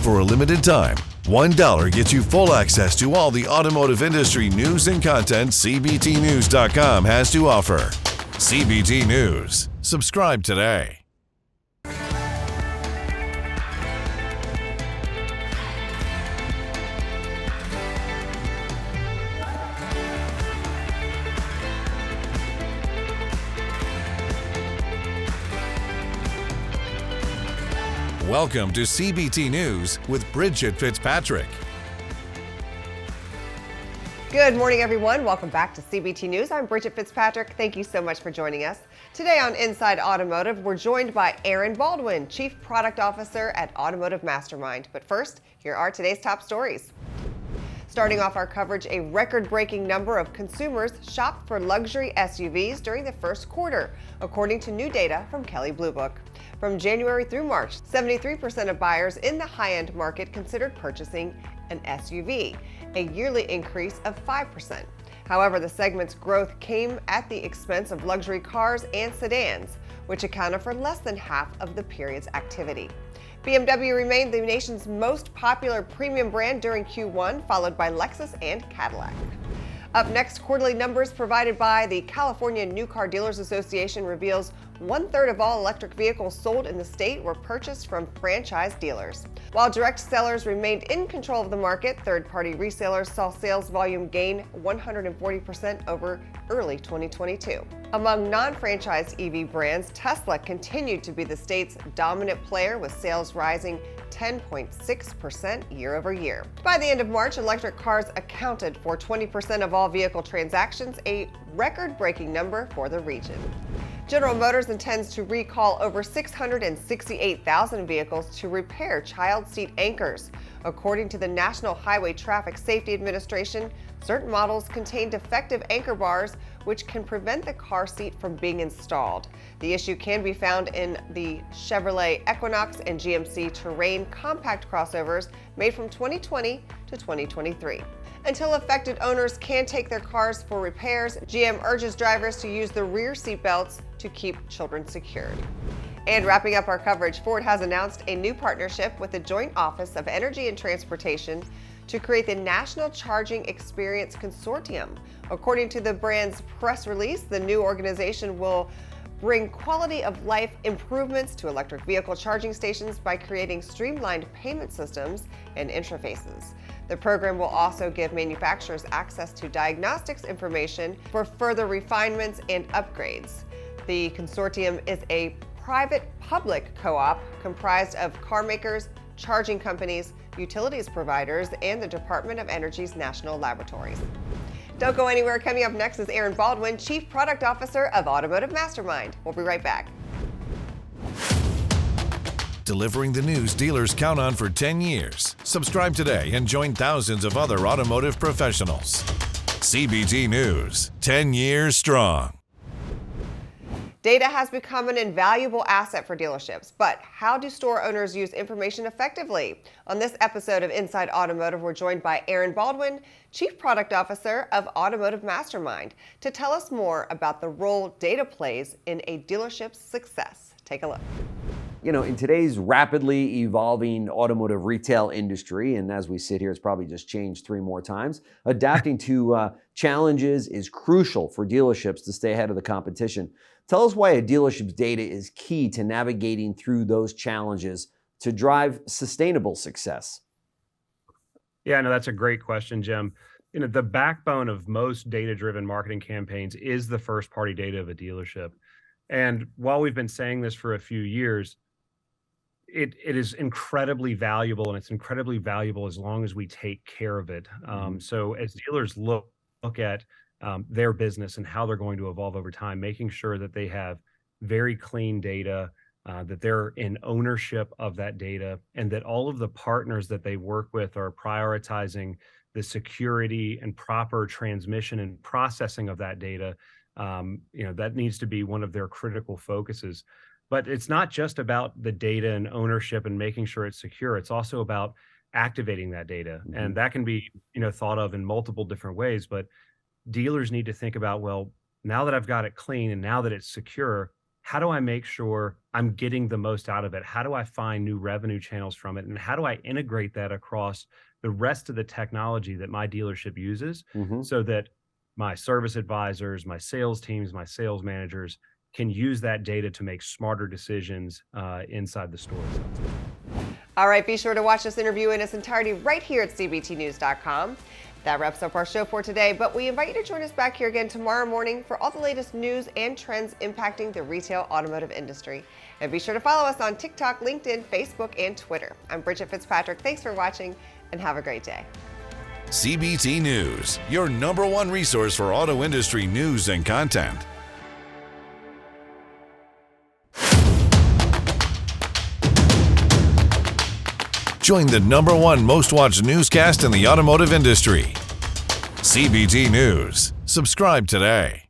for a limited time, $1 gets you full access to all the automotive industry news and content CBTnews.com has to offer. CBT News. Subscribe today. Welcome to CBT News with Bridget Fitzpatrick. Good morning, everyone. Welcome back to CBT News. I'm Bridget Fitzpatrick. Thank you so much for joining us. Today on Inside Automotive, we're joined by Aaron Baldwin, Chief Product Officer at Automotive Mastermind. But first, here are today's top stories. Starting off our coverage, a record-breaking number of consumers shopped for luxury SUVs during the first quarter, according to new data from Kelley Blue Book. From January through March, 73% of buyers in the high-end market considered purchasing an SUV, a yearly increase of 5%. However, the segment's growth came at the expense of luxury cars and sedans, which accounted for less than half of the period's activity. BMW remained the nation's most popular premium brand during Q1, followed by Lexus and Cadillac. Up next, quarterly numbers provided by the California New Car Dealers Association reveals 1/3 of all electric vehicles sold in the state were purchased from franchise dealers. While direct sellers remained in control of the market, third-party resellers saw sales volume gain 140% over early 2022. Among non-franchise EV brands, Tesla continued to be the state's dominant player, with sales rising 10.6% year over year. By the end of March, electric cars accounted for 20% of all vehicle transactions, a record-breaking number for the region. General Motors intends to recall over 668,000 vehicles to repair child seat anchors. According to the National Highway Traffic Safety Administration, certain models contain defective anchor bars which can prevent the car seat from being installed. The issue can be found in the Chevrolet Equinox and GMC Terrain compact crossovers made from 2020 to 2023. Until affected owners can take their cars for repairs, GM urges drivers to use the rear seat belts to keep children secured. And wrapping up our coverage, Ford has announced a new partnership with the Joint Office of Energy and Transportation to create the National Charging Experience Consortium. According to the brand's press release, the new organization will bring quality of life improvements to electric vehicle charging stations by creating streamlined payment systems and interfaces. The program will also give manufacturers access to diagnostics information for further refinements and upgrades. The consortium is a private-public co-op comprised of car makers, charging companies, utilities providers, and the Department of Energy's national laboratories. Don't go anywhere. Coming up next is Aaron Baldwin, Chief Product Officer of Automotive Mastermind. We'll be right back. Delivering the news dealers count on for 10 years. Subscribe today and join thousands of other automotive professionals. CBT News, 10 years strong. Data has become an invaluable asset for dealerships, but how do store owners use information effectively? On this episode of Inside Automotive, we're joined by Aaron Baldwin, Chief Product Officer of Automotive Mastermind, to tell us more about the role data plays in a dealership's success. Take a look. You know, in today's rapidly evolving automotive retail industry, and as we sit here, it's probably just changed 3 more times, adapting to challenges is crucial for dealerships to stay ahead of the competition. Tell us why a dealership's data is key to navigating through those challenges to drive sustainable success. Yeah, no, that's a great question, Jim. You know, the backbone of most data-driven marketing campaigns is the first-party data of a dealership. And while we've been saying this for a few years, it is incredibly valuable, and it's incredibly valuable as long as we take care of it. So as dealers look at their business and how they're going to evolve over time, making sure that they have very clean data, that they're in ownership of that data, and that all of the partners that they work with are prioritizing the security and proper transmission and processing of that data. That needs to be one of their critical focuses. But it's not just about the data and ownership and making sure it's secure. It's also about activating that data. And that can be, thought of in multiple different ways. But dealers need to think about, well, now that I've got it clean and now that it's secure, how do I make sure I'm getting the most out of it? How do I find new revenue channels from it? And how do I integrate that across the rest of the technology that my dealership uses so that my service advisors, my sales teams, my sales managers can use that data to make smarter decisions inside the store? All right, be sure to watch this interview in its entirety right here at cbtnews.com. That wraps up our show for today, but we invite you to join us back here again tomorrow morning for all the latest news and trends impacting the retail automotive industry. And be sure to follow us on TikTok, LinkedIn, Facebook, and Twitter. I'm Bridget Fitzpatrick. Thanks for watching, and have a great day. CBT News, your #1 resource for auto industry news and content. Join the #1 most watched newscast in the automotive industry. CBT News. Subscribe today.